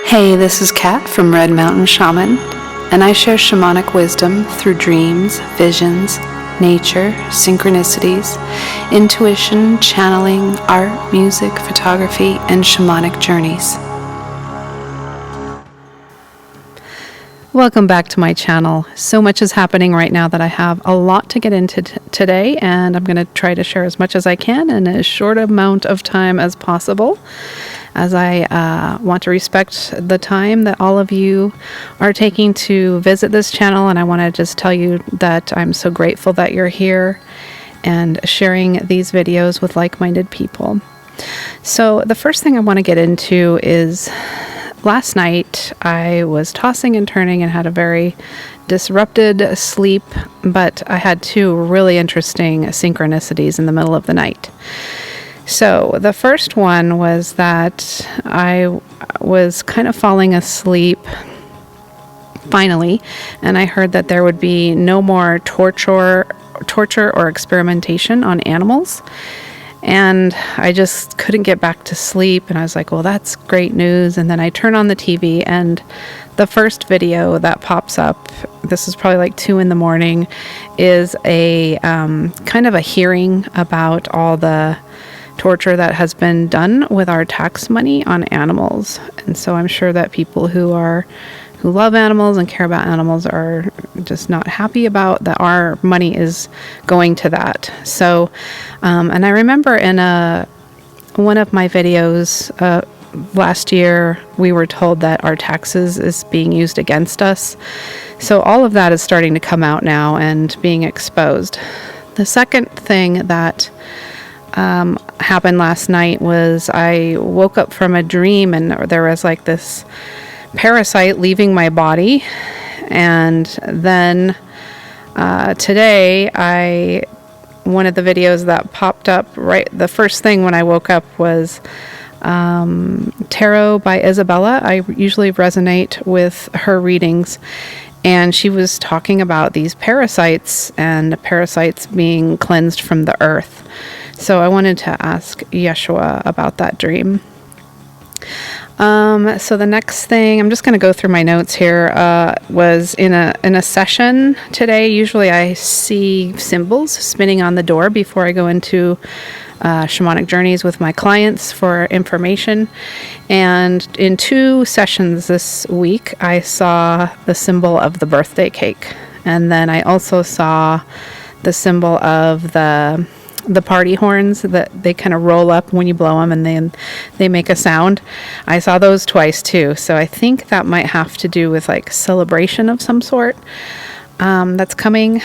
Hey, this is Kat from Red Mountain Shaman, and I share shamanic wisdom through dreams, visions, nature, synchronicities, intuition, channeling, art, music, photography, and shamanic journeys. Welcome back to my channel. So much is happening right now that I have a lot to get into today, and I'm going to try to share as much as I can in as short amount of time as possible, as I want to respect the time that all of you are taking to visit this channel. And I want to just tell you that I'm so grateful that you're here and sharing these videos with like-minded people. So the first thing I want to get into is last night I was tossing and turning and had a very disrupted sleep, but I had two really interesting synchronicities in the middle of the night. So the first one was that I was kind of falling asleep finally, and I heard that there would be no more torture or experimentation on animals. And I just couldn't get back to sleep, and I was like, well, that's great news. And then I turn on the TV, and the first video that pops up, this is probably like 2 a.m, is a kind of a hearing about all the torture that has been done with our tax money on animals. And so I'm sure that people who love animals and care about animals are just not happy about that our money is going to that. So and I remember in one of my videos last year, we were told that our taxes is being used against us. So all of that is starting to come out now and being exposed. The second thing that happened last night was I woke up from a dream, and there was like this parasite leaving my body. And then today, one of the videos that popped up the first thing when I woke up was Tarot by Isabella. I usually resonate with her readings, and she was talking about these parasites and parasites being cleansed from the earth. So I wanted to ask Yeshua about that dream. So the next thing, I'm just going to go through my notes here, was in a session today. Usually I see symbols spinning on the door before I go into shamanic journeys with my clients for information. And in 2 sessions this week, I saw the symbol of the birthday cake. And then I also saw the symbol of the party horns that they kind of roll up when you blow them and then they make a sound. I saw those twice too. So I think that might have to do with like celebration of some sort that's coming.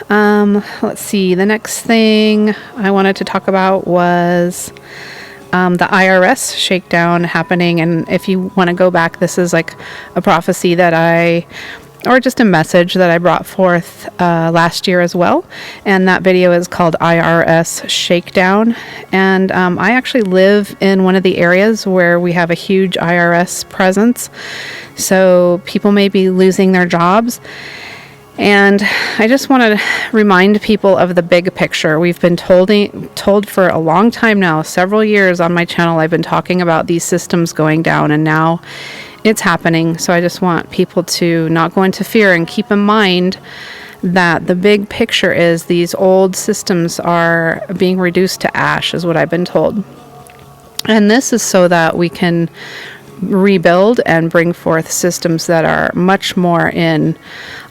Let's see. The next thing I wanted to talk about was the IRS shakedown happening. And if you want to go back, this is like a prophecy or just a message that I brought forth last year as well. And that video is called IRS Shakedown. And I actually live in one of the areas where we have a huge IRS presence. So people may be losing their jobs. And I just want to remind people of the big picture. We've been told for a long time now, several years on my channel, I've been talking about these systems going down, and now it's happening. So I just want people to not go into fear and keep in mind that the big picture is these old systems are being reduced to ash, is what I've been told. And this is so that we can rebuild and bring forth systems that are much more in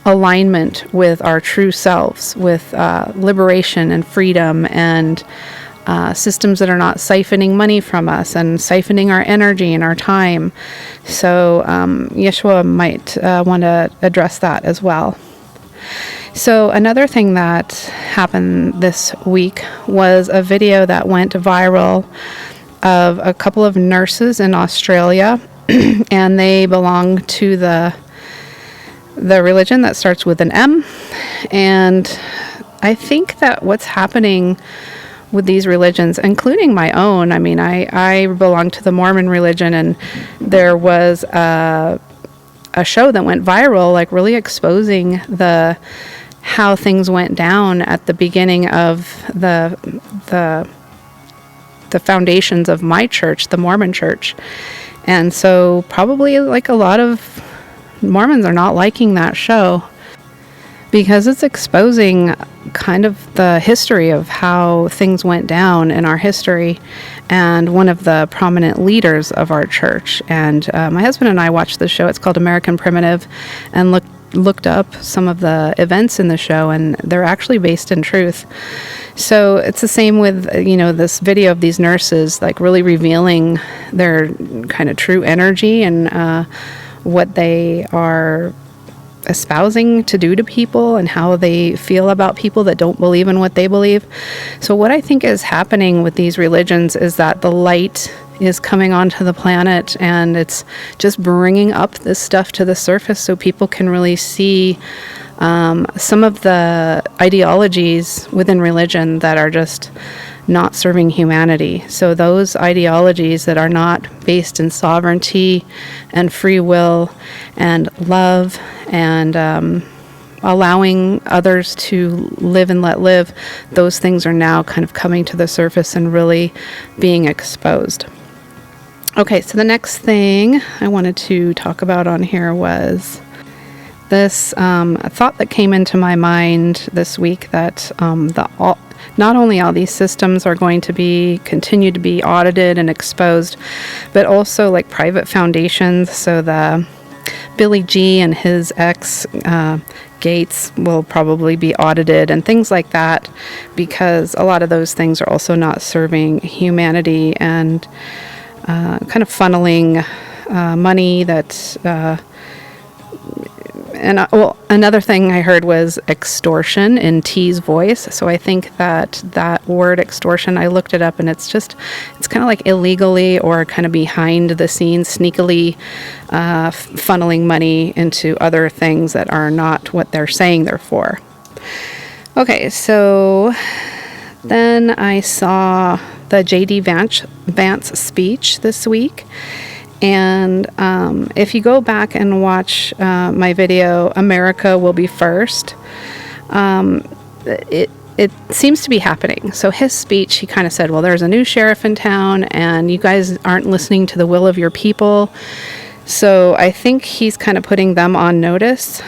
alignment with our true selves, with liberation and freedom, and systems that are not siphoning money from us and siphoning our energy and our time. So Yeshua might want to address that as well. So another thing that happened this week was a video that went viral of a couple of nurses in Australia, and they belong to the religion that starts with an M. And I think that what's happening with these religions, including my own, I mean, I belong to the Mormon religion, and there was a show that went viral, like really exposing how things went down at the beginning of the the foundations of my church, the Mormon church. And so probably like a lot of Mormons are not liking that show because it's exposing kind of the history of how things went down in our history, and one of the prominent leaders of our church. And my husband and I watched the show. It's called American Primitive, and looked up some of the events in the show, and they're actually based in truth. So it's the same with, this video of these nurses, like really revealing their kind of true energy and what they are espousing to do to people and how they feel about people that don't believe in what they believe. So what I think is happening with these religions is that the light is coming onto the planet, and it's just bringing up this stuff to the surface so people can really see some of the ideologies within religion that are just not serving humanity. So those ideologies that are not based in sovereignty and free will and love and allowing others to live and let live, those things are now kind of coming to the surface and really being exposed. Okay, so the next thing I wanted to talk about on here was this thought that came into my mind this week, that not only all these systems are going to continue to be audited and exposed, but also like private foundations. So the Billy G and his ex Gates will probably be audited and things like that, because a lot of those things are also not serving humanity and kind of funneling money that another thing I heard was extortion in T's voice. So I think that word extortion, I looked it up, and it's kind of like illegally or kind of behind the scenes, sneakily funneling money into other things that are not what they're saying they're for. Okay, so then I saw the J.D. Vance speech this week. And if you go back and watch my video, America Will Be First, it seems to be happening. So his speech, he kind of said, well, there's a new sheriff in town, and you guys aren't listening to the will of your people. So I think he's kind of putting them on notice.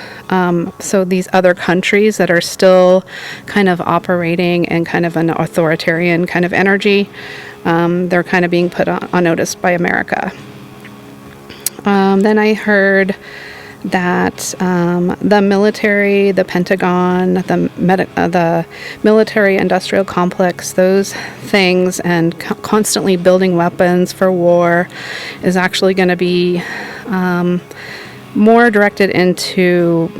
So these other countries that are still kind of operating in kind of an authoritarian kind of energy, they're kind of being put on notice by America. Then I heard that the military, the Pentagon, the military-industrial complex, those things, and constantly building weapons for war is actually going to be more directed into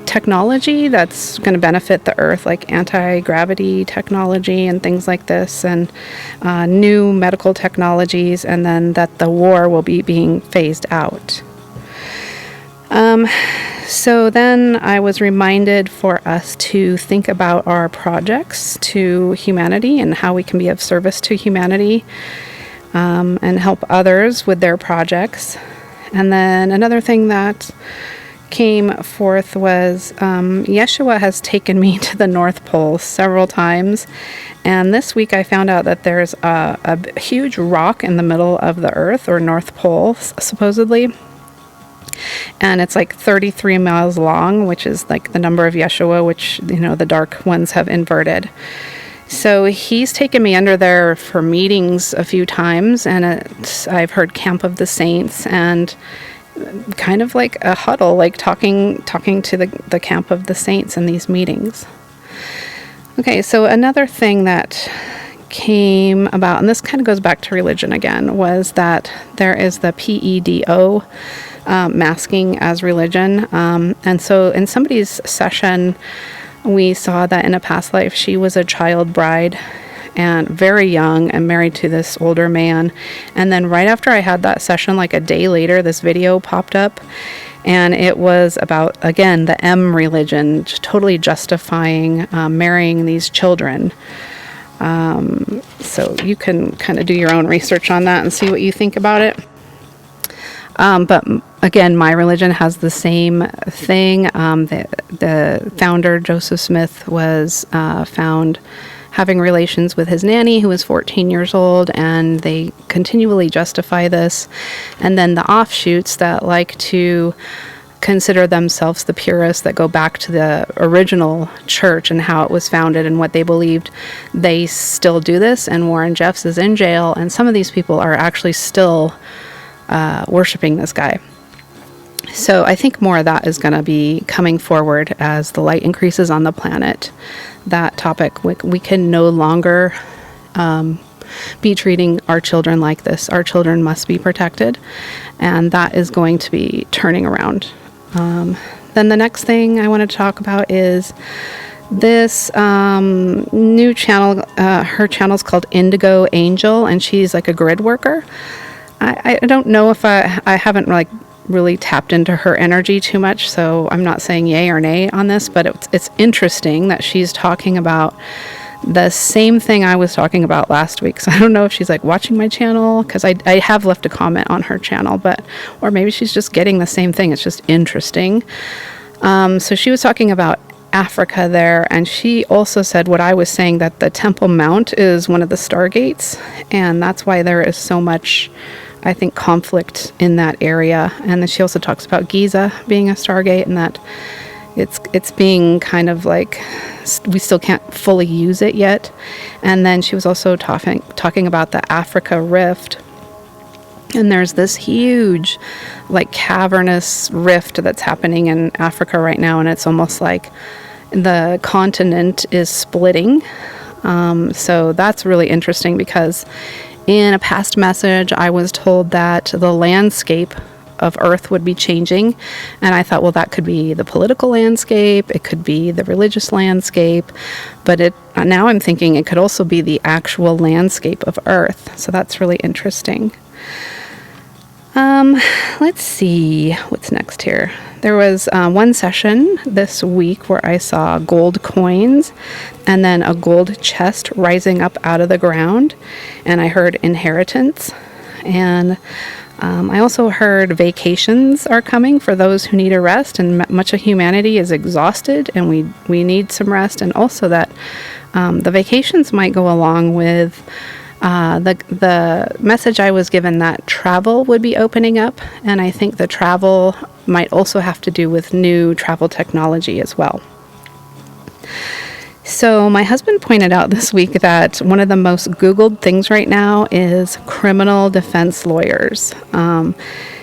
technology that's going to benefit the Earth, like anti-gravity technology and things like this, and new medical technologies, and then that the war will be being phased out. So then I was reminded for us to think about our projects to humanity and how we can be of service to humanity and help others with their projects. And then another thing that came forth was Yeshua has taken me to the North Pole several times, and this week I found out that there's a huge rock in the middle of the Earth, or North Pole, supposedly, and it's like 33 miles long, which is like the number of Yeshua, which the dark ones have inverted. So he's taken me under there for meetings a few times, and I've heard Camp of the Saints and kind of like a huddle, like talking to the Camp of the Saints in these meetings. Okay, so another thing that came about, and this kind of goes back to religion again, was that there is the PEDO, masking as religion. And so in somebody's session, we saw that in a past life, she was a child bride and very young and married to this older man. And then right after I had that session, like a day later, this video popped up, and it was about, again, the M religion, totally justifying marrying these children. So you can kind of do your own research on that and see what you think about it. But again, my religion has the same thing. The founder, Joseph Smith, was found having relations with his nanny, who was 14 years old, and they continually justify this. And then the offshoots that like to consider themselves the purists, that go back to the original church and how it was founded and what they believed, they still do this. And Warren Jeffs is in jail, and some of these people are actually still worshiping this guy. So I think more of that is going to be coming forward as the light increases on the planet. That topic, we can no longer be treating our children like this. Our children must be protected, and that is going to be turning around. Then the next thing I want to talk about is this new channel. Her channel is called Indigo Angel, and she's like a grid worker. I don't know if I haven't really tapped into her energy too much, so I'm not saying yay or nay on this, but it's interesting that she's talking about the same thing I was talking about last week. So I don't know if she's like watching my channel, because I have left a comment on her channel, or maybe she's just getting the same thing. It's just interesting. So she was talking about Africa there, and she also said what I was saying, that the Temple Mount is one of the Stargates, and that's why there is so much, I think, conflict in that area. And then she also talks about Giza being a Stargate, and that it's being kind of like, we still can't fully use it yet. And then she was also talking about the Africa Rift. And there's this huge, cavernous rift that's happening in Africa right now, and it's almost like the continent is splitting. So that's really interesting, because in a past message, I was told that the landscape of Earth would be changing, and I thought, well, that could be the political landscape, it could be the religious landscape, but now I'm thinking it could also be the actual landscape of Earth. So that's really interesting. Let's see what's next here. There was one session this week where I saw gold coins and then a gold chest rising up out of the ground, and I heard inheritance. And I also heard vacations are coming for those who need a rest, and much of humanity is exhausted, and we need some rest. And also that the vacations might go along with the message I was given that travel would be opening up, and I think the travel might also have to do with new travel technology as well. So my husband pointed out this week that one of the most Googled things right now is criminal defense lawyers.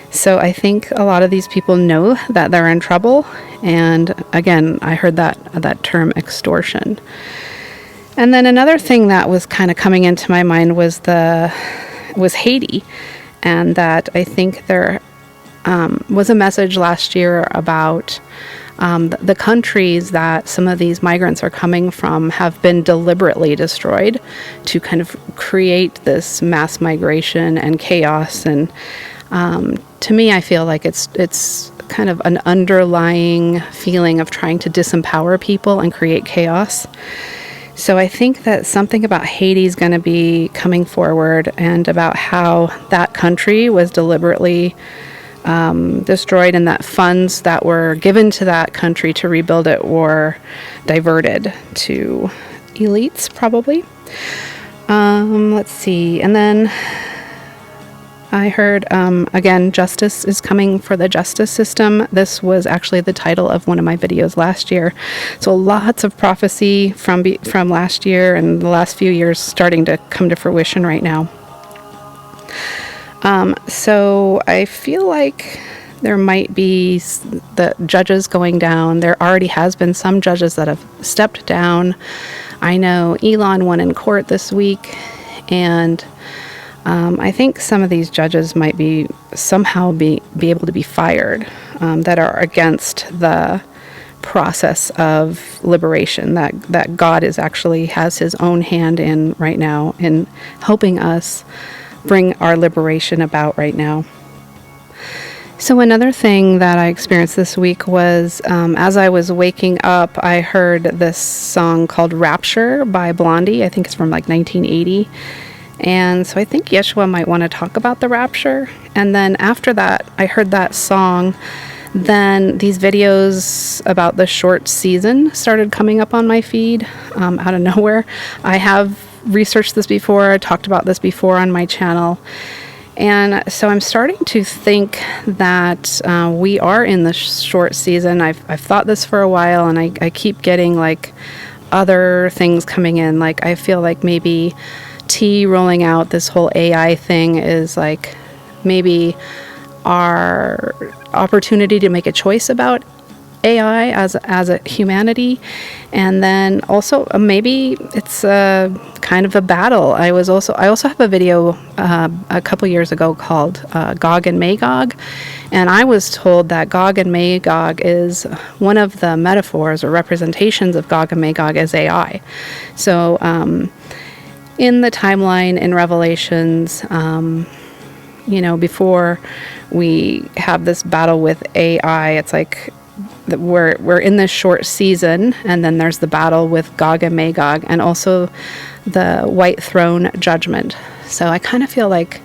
So I think a lot of these people know that they're in trouble. And again, I heard that term extortion. And then another thing that was kind of coming into my mind was Haiti, and that I think there was a message last year about the countries that some of these migrants are coming from have been deliberately destroyed to kind of create this mass migration and chaos. And to me, I feel like it's kind of an underlying feeling of trying to disempower people and create chaos. So I think that something about Haiti is going to be coming forward, and about how that country was deliberately destroyed, and that funds that were given to that country to rebuild it were diverted to elites, probably. Let's see. And then I heard, again, justice is coming for the justice system. This was actually the title of one of my videos last year. So lots of prophecy from last year and the last few years starting to come to fruition right now. So I feel like there might be the judges going down. There already has been some judges that have stepped down. I know Elon won in court this week, and I think some of these judges might be somehow be able to be fired, that are against the process of liberation that God has his own hand in right now in helping us bring our liberation about right now. So another thing that I experienced this week was, as I was waking up, I heard this song called Rapture by Blondie. I think it's from 1980. And so I think Yeshua might want to talk about the rapture. And then after that, I heard that song Then these videos about the short season started coming up on my feed out of nowhere. I have researched this before, talked about this before on my channel. And so I'm starting to think that we are in the short season. I've thought this for a while, and I keep getting like other things coming in. Like I feel like maybe rolling out this whole AI thing is like maybe our opportunity to make a choice about AI as a humanity. And then also maybe it's a kind of a battle. I also have a video a couple years ago called Gog and Magog, and I was told that Gog and Magog is one of the metaphors or representations of Gog and Magog as AI. So in the timeline in Revelations, before we have this battle with AI, it's like we're in this short season, and then there's the battle with Gog and Magog, and also the white throne judgment. So I kind of feel like,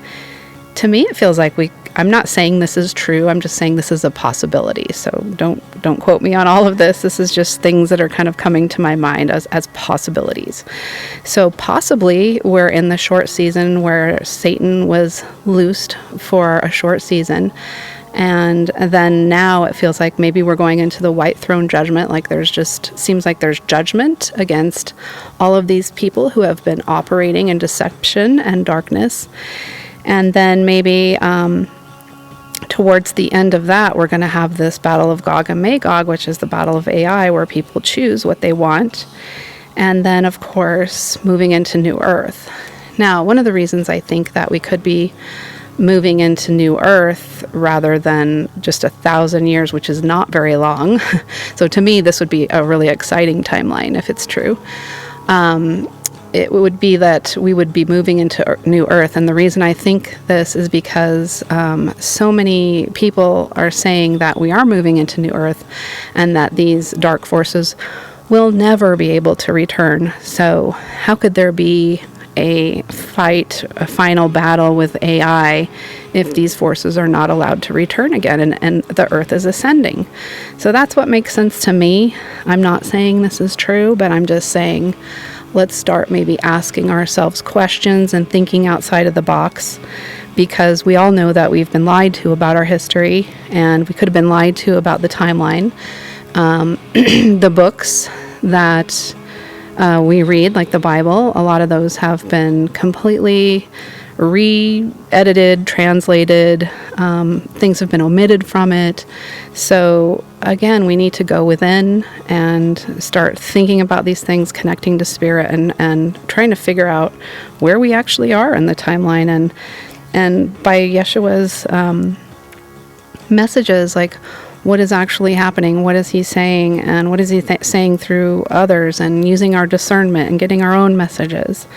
to me, it feels like I'm not saying this is true. I'm just saying this is a possibility. So don't quote me on all of this. This is just things that are kind of coming to my mind as possibilities. So possibly we're in the short season where Satan was loosed for a short season. And then now it feels like maybe we're going into the white throne judgment. Like seems like there's judgment against all of these people who have been operating in deception and darkness. And then maybe towards the end of that, we're going to have this battle of Gog and Magog, which is the battle of AI, where people choose what they want. And then, of course, moving into New Earth. Now, one of the reasons I think that we could be moving into New Earth rather than just 1,000 years, which is not very long. So to me, this would be a really exciting timeline if it's true. It would be that we would be moving into New Earth. And the reason I think this is because so many people are saying that we are moving into New Earth and that these dark forces will never be able to return. So how could there be a final battle with AI if these forces are not allowed to return again and the Earth is ascending? So that's what makes sense to me. I'm not saying this is true, but I'm just saying let's start maybe asking ourselves questions and thinking outside of the box, because we all know that we've been lied to about our history, and we could have been lied to about the timeline. The books that we read, like the Bible, a lot of those have been completely re-edited, translated. Things have been omitted from it. So again, we need to go within and start thinking about these things, connecting to spirit, and trying to figure out where we actually are in the timeline. And by Yeshua's messages, like, what is actually happening? What is he saying? And what is he saying through others? And using our discernment and getting our own messages.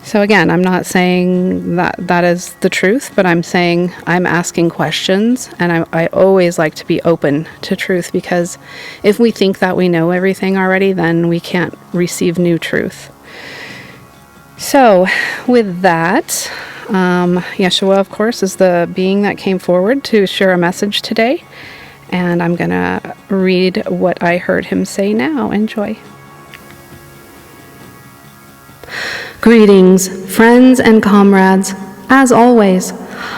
So again, I'm not saying that is the truth, but I'm saying I'm asking questions, and I always like to be open to truth, because if we think that we know everything already, then we can't receive new truth. So with that, Yeshua, of course, is the being that came forward to share a message today. And I'm going to read what I heard him say now. Enjoy. Greetings, friends and comrades. As always,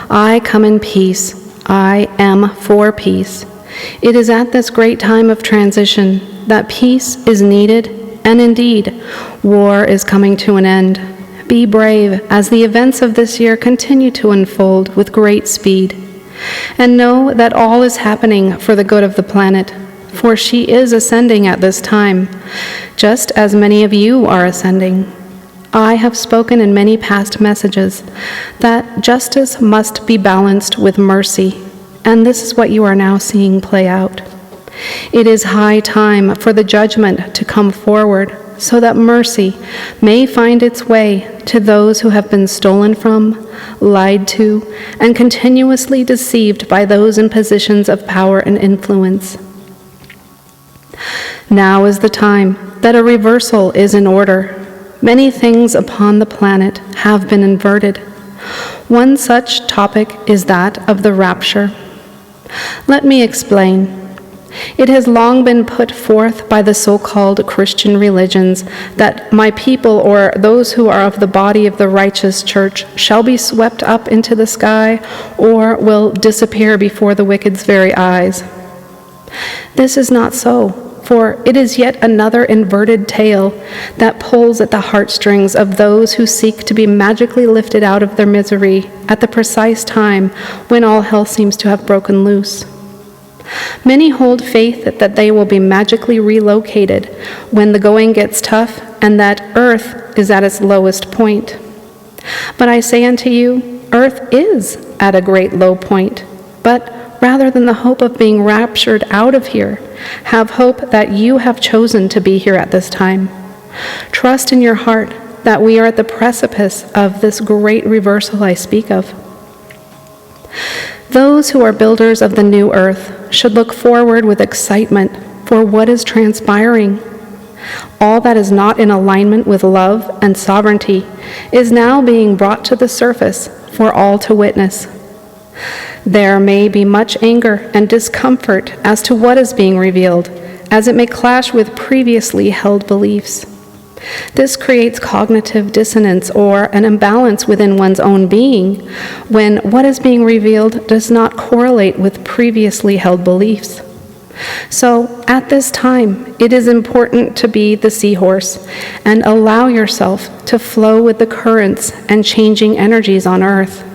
I come in peace. I am for peace. It is at this great time of transition that peace is needed, and indeed, war is coming to an end. Be brave as the events of this year continue to unfold with great speed. And know that all is happening for the good of the planet, for she is ascending at this time, just as many of you are ascending. I have spoken in many past messages that justice must be balanced with mercy, and this is what you are now seeing play out. It is high time for the judgment to come forward, so that mercy may find its way to those who have been stolen from, lied to, and continuously deceived by those in positions of power and influence. Now is the time that a reversal is in order. Many things upon the planet have been inverted. One such topic is that of the rapture. Let me explain. It has long been put forth by the so-called Christian religions that my people, or those who are of the body of the righteous church, shall be swept up into the sky or will disappear before the wicked's very eyes. This is not so, for it is yet another inverted tale that pulls at the heartstrings of those who seek to be magically lifted out of their misery at the precise time when all hell seems to have broken loose. Many hold faith that they will be magically relocated when the going gets tough and that earth is at its lowest point. But I say unto you, earth is at a great low point. But rather than the hope of being raptured out of here, have hope that you have chosen to be here at this time. Trust in your heart that we are at the precipice of this great reversal I speak of. Those who are builders of the new earth should look forward with excitement for what is transpiring. All that is not in alignment with love and sovereignty is now being brought to the surface for all to witness. There may be much anger and discomfort as to what is being revealed, as it may clash with previously held beliefs. This creates cognitive dissonance or an imbalance within one's own being when what is being revealed does not correlate with previously held beliefs. So, at this time, it is important to be the seahorse and allow yourself to flow with the currents and changing energies on earth.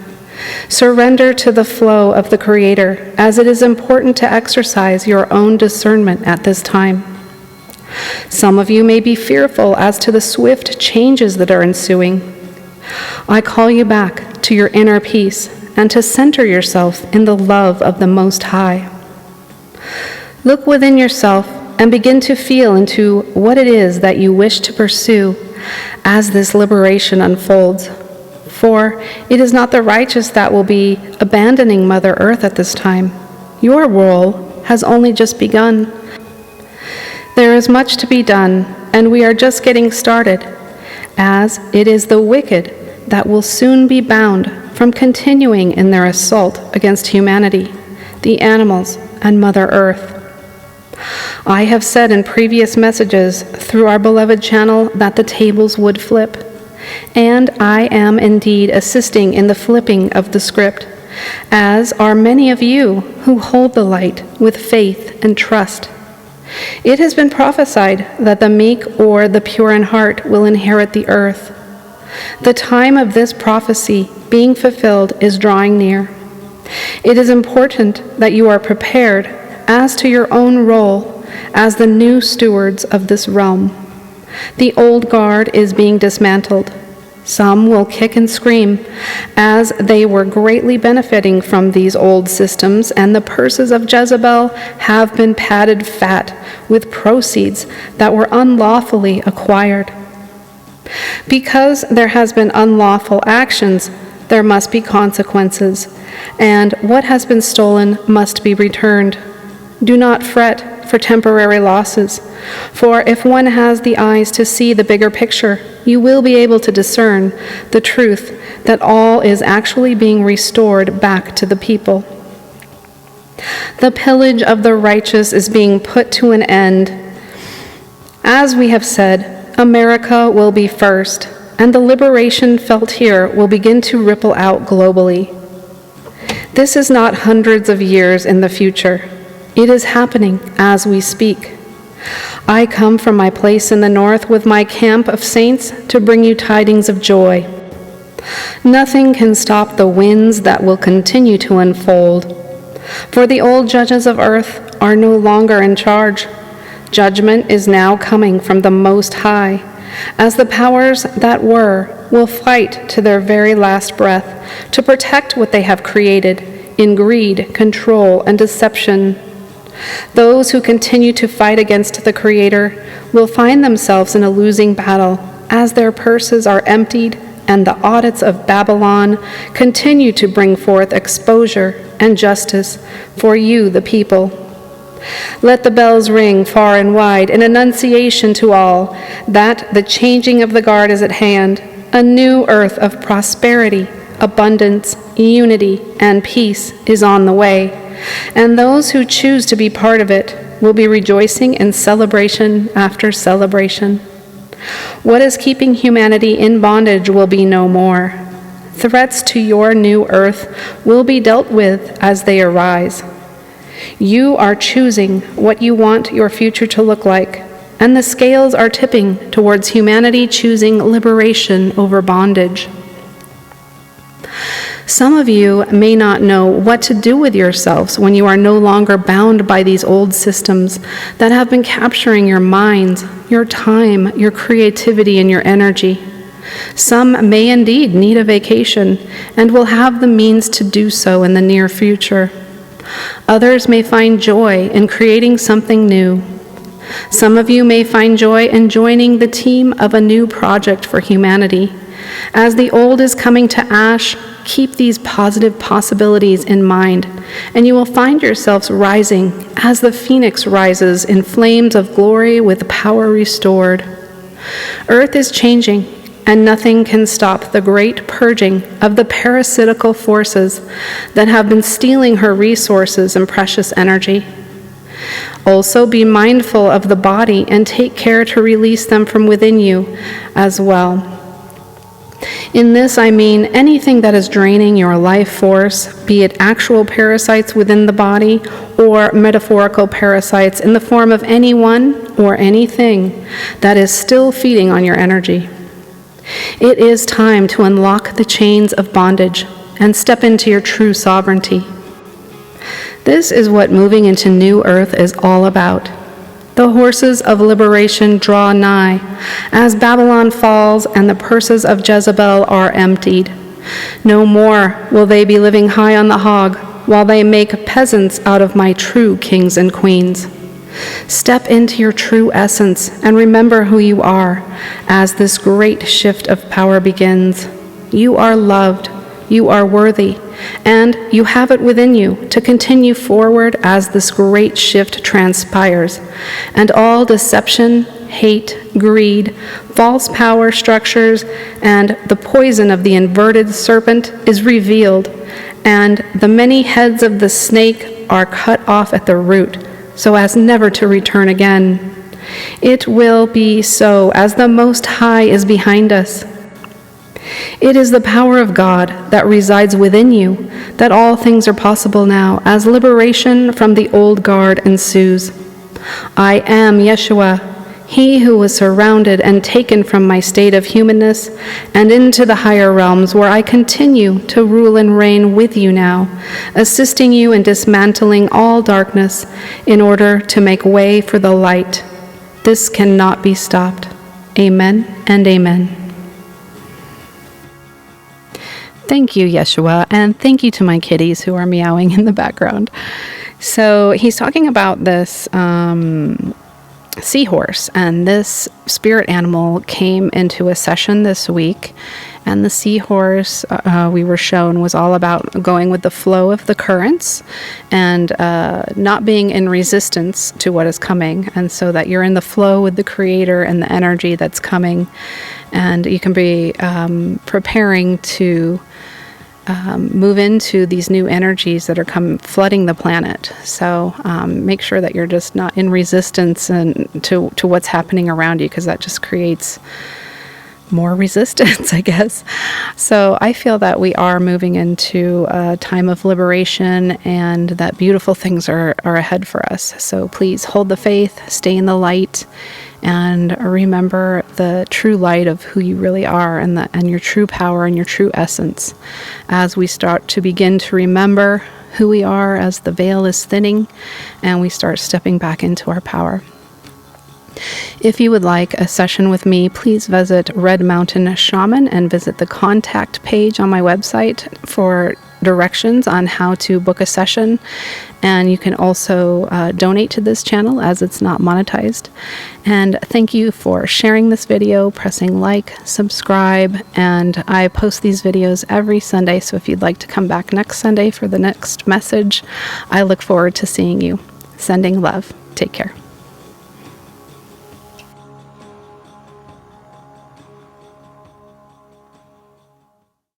Surrender to the flow of the Creator, as it is important to exercise your own discernment at this time. Some of you may be fearful as to the swift changes that are ensuing. I call you back to your inner peace and to center yourself in the love of the Most High. Look within yourself and begin to feel into what it is that you wish to pursue as this liberation unfolds. For it is not the righteous that will be abandoning Mother Earth at this time. Your role has only just begun. There is much to be done, and we are just getting started, as it is the wicked that will soon be bound from continuing in their assault against humanity, the animals, and Mother Earth. I have said in previous messages through our beloved channel that the tables would flip, and I am indeed assisting in the flipping of the script, as are many of you who hold the light with faith and trust. It has been prophesied that the meek or the pure in heart will inherit the earth. The time of this prophecy being fulfilled is drawing near. It is important that you are prepared as to your own role as the new stewards of this realm. The old guard is being dismantled. Some will kick and scream, as they were greatly benefiting from these old systems, and the purses of Jezebel have been padded fat with proceeds that were unlawfully acquired. Because there has been unlawful actions, there must be consequences, and what has been stolen must be returned. Do not fret for temporary losses, for if one has the eyes to see the bigger picture, you will be able to discern the truth that all is actually being restored back to the people. The pillage of the righteous is being put to an end. As we have said, America will be first, and the liberation felt here will begin to ripple out globally. This is not hundreds of years in the future. It is happening as we speak. I come from my place in the north with my camp of saints to bring you tidings of joy. Nothing can stop the winds that will continue to unfold. For the old judges of earth are no longer in charge. Judgment is now coming from the Most High, as the powers that were will fight to their very last breath to protect what they have created in greed, control, and deception. Those who continue to fight against the Creator will find themselves in a losing battle as their purses are emptied and the audits of Babylon continue to bring forth exposure and justice for you, the people. Let the bells ring far and wide in annunciation to all that the changing of the guard is at hand, a new earth of prosperity, abundance, unity, and peace is on the way. and those who choose to be part of it will be rejoicing in celebration after celebration. What is keeping humanity in bondage will be no more. Threats to your new earth will be dealt with as they arise. You are choosing what you want your future to look like, and the scales are tipping towards humanity choosing liberation over bondage. Some of you may not know what to do with yourselves when you are no longer bound by these old systems that have been capturing your minds, your time, your creativity, and your energy. Some may indeed need a vacation and will have the means to do so in the near future. Others may find joy in creating something new. Some of you may find joy in joining the team of a new project for humanity. As the old is coming to ash, keep these positive possibilities in mind, and you will find yourselves rising as the phoenix rises in flames of glory with power restored. Earth is changing, and nothing can stop the great purging of the parasitical forces that have been stealing her resources and precious energy. Also, be mindful of the body and take care to release them from within you as well. In this, I mean anything that is draining your life force, be it actual parasites within the body or metaphorical parasites in the form of anyone or anything that is still feeding on your energy. It is time to unlock the chains of bondage and step into your true sovereignty. This is what moving into New Earth is all about. The horses of liberation draw nigh, as Babylon falls and the purses of Jezebel are emptied. No more will they be living high on the hog, while they make peasants out of my true kings and queens. Step into your true essence and remember who you are, as this great shift of power begins. You are loved, you are worthy, and you have it within you to continue forward as this great shift transpires, and all deception, hate, greed, false power structures, and the poison of the inverted serpent is revealed, and the many heads of the snake are cut off at the root, so as never to return again. It will be so as the Most High is behind us. It is the power of God that resides within you that all things are possible now as liberation from the old guard ensues. I am Yeshua, he who was surrounded and taken from my state of humanness and into the higher realms where I continue to rule and reign with you now, assisting you in dismantling all darkness in order to make way for the light. This cannot be stopped. Amen and amen. Thank you, Yeshua, and thank you to my kitties who are meowing in the background. So he's talking about this seahorse, and this spirit animal came into a session this week, and the seahorse, we were shown, was all about going with the flow of the currents and not being in resistance to what is coming, and so that you're in the flow with the Creator and the energy that's coming, and you can be preparing to move into these new energies that are flooding the planet. So make sure that you're just not in resistance to what's happening around you, because that just creates more resistance, I guess. So I feel that we are moving into a time of liberation and that beautiful things are ahead for us. So please hold the faith, stay in the light, and remember the true light of who you really are and your true power and your true essence as we start to begin to remember who we are as the veil is thinning and we start stepping back into our power. If you would like a session with me, please visit Red Mountain Shaman and visit the contact page on my website for directions on how to book a session. And you can also donate to this channel as it's not monetized. And thank you for sharing this video, pressing like, subscribe, and I post these videos every Sunday. So if you'd like to come back next Sunday for the next message, I look forward to seeing you. Sending love. Take care.